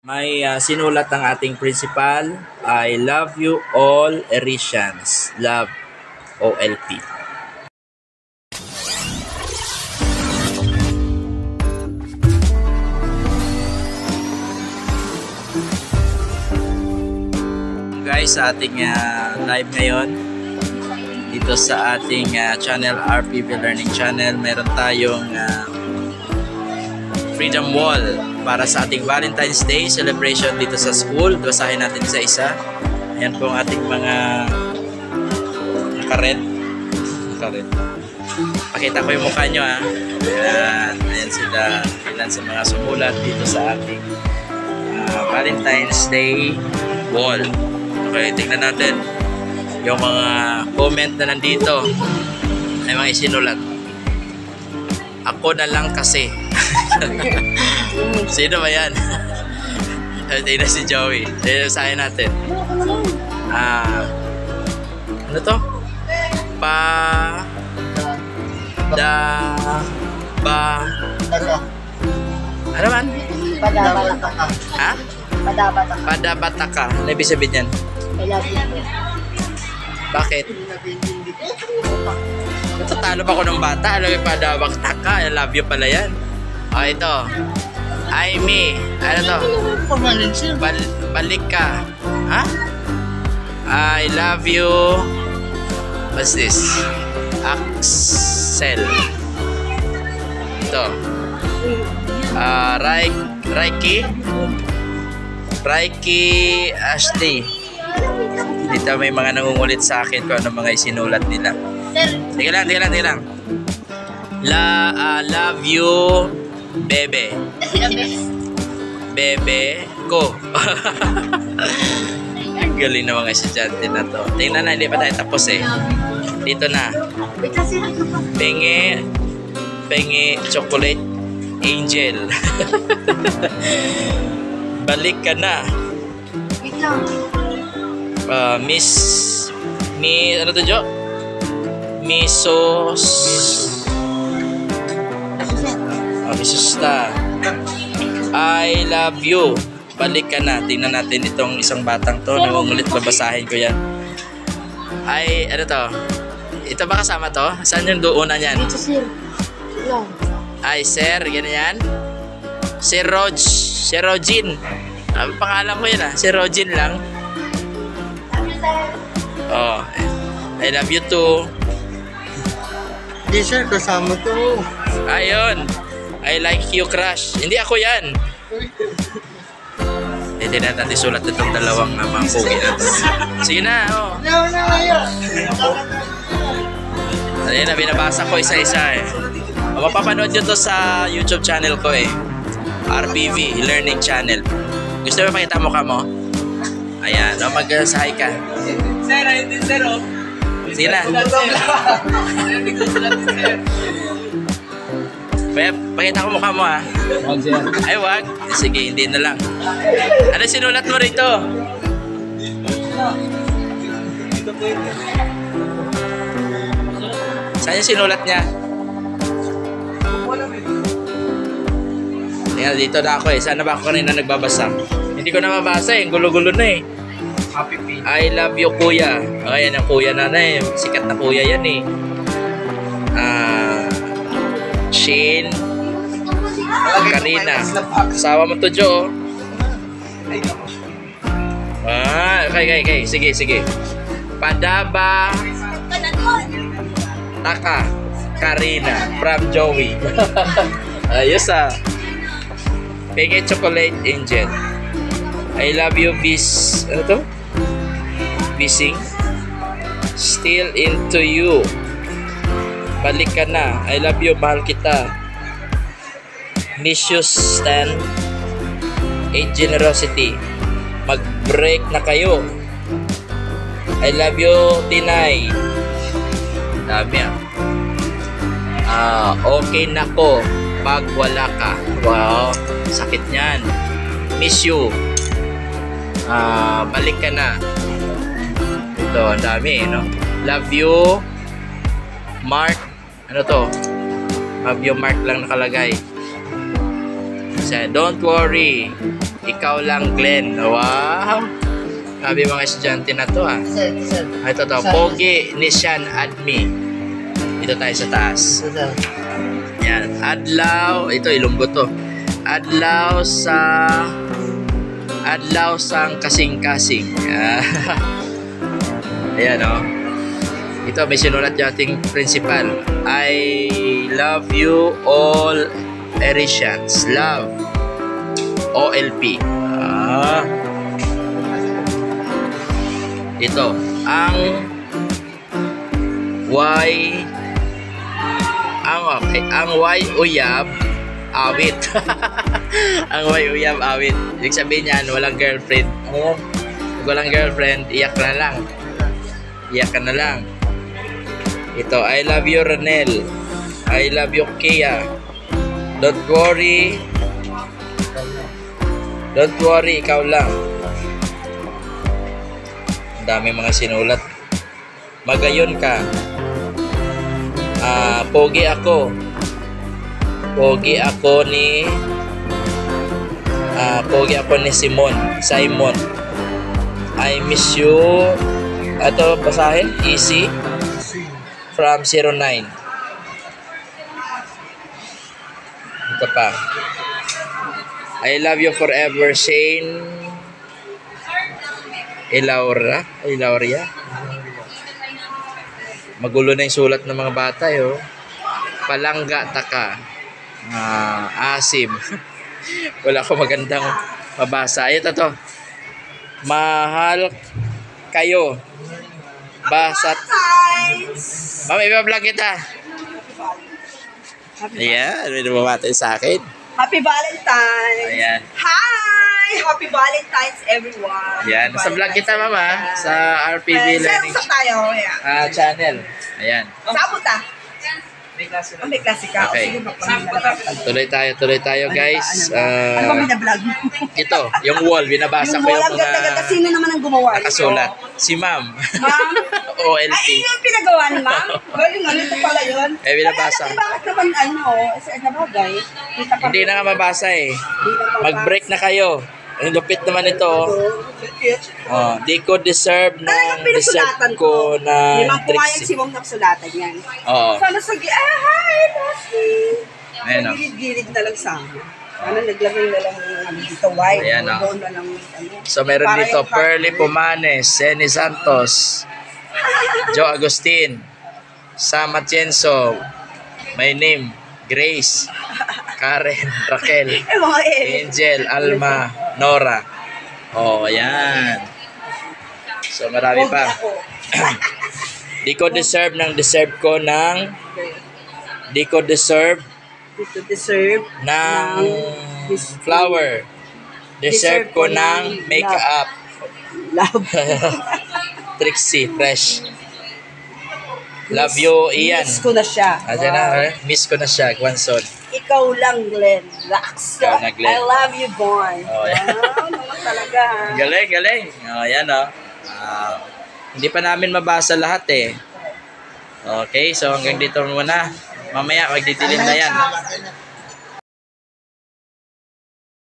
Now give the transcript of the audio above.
May sinulat ng ating principal, I love you all Ericians. Love, OLP. Guys, sa ating live ngayon, dito sa ating channel, RPV Learning Channel, meron tayong Freedom Wall para sa ating Valentine's Day celebration dito sa school. Basahin natin isa-isa. Ayan po ang ating mga naka-red. Pakita ko yung mukha nyo, ha. Ayan sila, ilan sa mga sumulat dito sa ating Valentine's Day wall. Okay, tingnan natin yung mga comment na nandito. Ay mga isinulat. Ako na lang kasi. Sino ba yan? Tingnan si Joey. Tingnan natin. Ano to? Ano man? Padabataka. Ha? Padabataka. Padabataka. Ano ibig sabihin yan? I love you. Bakit? Natatalo ba ako ng bata? Alam yung padabataka. I love you pala yan. Ito. Aimee. Ano to? Balik ka. Ha? I love you. What's this? Axel. Ito. Raiki Ashley. Dito may mga nangungulit sa akin kung ano mga isinulat nila. Tingnan lang. Love you, bebe. Bebe ko. Ang galing na mga estudyante na to. Tingnan na, hindi pa tayo tapos eh. Dito na. Pengi chocolate angel. Balik ka na. Ano to, Jo? Misos ta. I love you. Balik ka na. Tingnan natin itong isang batang to. Nangungulit, babasahin ko yan. Ay, ano to? Ito ba kasama to? Saan yung doona yan? Ay, sir. Ganyan. Si Rogin. Pangalan ko yun, si Rogin lang. Oh, I love you too. Hindi sir, kasama to. Ayun. I like you, crush. Hindi ako yan. Hindi natin sulat itong dalawang mga pugi na to. Sige na, oh. Ayun na, binabasa ko isa-isa eh. Mapapanood nyo to sa YouTube channel ko eh. RPV Learning Channel. Gusto mo pakita mukha mo? Ayan, no, mag-sahay ka. Sir, hindi sir, oh. Sige na. Pakita ko mukha mo, ha. Ay, wag. Sige, hindi na lang. Ano sinulat mo rito? Saan yung sinulat niya? Tingnan, dito na ako eh. Sana ba ako kanina nagbabasa? Hindi ko na mabasa eh. Gulo-gulo na eh. I love you, kuya. Ayan ang kuya na eh. Sikat na kuya yan eh. Shane. Karina. Asawa mo to, Jo. Okay. Sige. Padaba. Taka. Karina. From Joey. Ayos ah. Pengi chocolate angel. I love you, ano to? Bising. Still into you. Balik ka na. I love you, mahal kita. Miss you, Stan. 8 generosity. Mag-break na kayo. I love you, Tinay. Dami ah. Okay na ko pag wala ka. Wow, sakit niyan. Miss you. Balik ka na. Ito, ang dami, no? Love you, Mark. Ano to? Love you, Mark lang nakalagay. Don't worry. Ikaw lang, Glenn. Wow. Sabi mga estudyante na to ah. Sir, sir. Ito to. Pogi, Nishan, Admi. Dito tayo sa taas. Sir. Yan. Adlaw. Ito, Ilonggo to. Adlaw sang kasing-kasing. Ayan o. Ito, may sinulat yung ating principal. I love you all Erisians. Love. OLP. Ito. Ang Y uyab awit. Ang Y uyab awit. Ibig sabihin niyan, walang girlfriend. Pag walang girlfriend, iyak na lang. Iyak ka na lang. Ito, I love you, Ranel. I love you, Kia. Don't worry. Don't worry, ikaw lang. Ang dami mga sinulat. Magayon ka. Pogi ako. Pogi ako ni Simon. I miss you. Ito, basahin. Easy. From 09. Ito pa. I love you forever, Shane. Ilauria. Magulo na yung sulat ng mga bata, yo. Palangga taka. Asim. Wala ko magandang mabasa. Ito to. Mahal kayo. Basat. Ma'am, iba-vlog kita. Ayan, may nababatay sa akin. Happy Valentine's! Ayan. Hi! Happy Valentine's, everyone! Ayan, nasa vlog kita, mama. Sa RPV Sir, Learning usap tayo. Yeah. Channel. Ayan. Saan punta? May klase May klase ka. Okay. Sige, magpamilya. Tuloy tayo, guys. Ano ba minablog mo? Ito, yung wall. Binabasa ko yung Walang ganda-ganda. mga Sino naman ang gumawa nito? nakasulat. Si ma'am. Ma'am? OLP. Ay, yun yung pinagawa ni ma'am? Galing, ito pala yun. Eh, binabasa. Ay, bakit naman, sa nabagay? Kita pa Hindi na nga mabasa eh. Hindi na Mag-break na kayo. Ang lupit naman ito. Oh, di ko deserve Talagang ng deserve pinusulatan ko na Limang pumayag tricks. si Mong nagsulatan yan. Oo. Sana sa hi, Leslie! Ayan, Sa oh. gilid-gilid na lang sa amin. Sana naglagay na lang dito white. Ayan, oh. Doon na lang. So meron Para dito yung Pearly heart- Pumanes, Senny Santos, Joe Agustin, Sam Atienzo, my name, Grace, Karen, Raquel, mga Angel, Alma, Nora. Oh, ayan. So marami pa. Di ko deserve Dito deserve ng flower. Deserve ko ng makeup. love. Trixie, fresh. Love you, Ian. Miss ko na siya. Ayan na, miss ko na siya, Gwanson. Ikaw lang, Glenn. Relax. Ikaw na, Glenn. I love you, Born. Oh, yeah. Naman talaga. ha? Galing. Oh, ayan oh. Hindi pa namin mabasa lahat eh. Okay, so hanggang dito muna. Mamaya magdidilim na yan.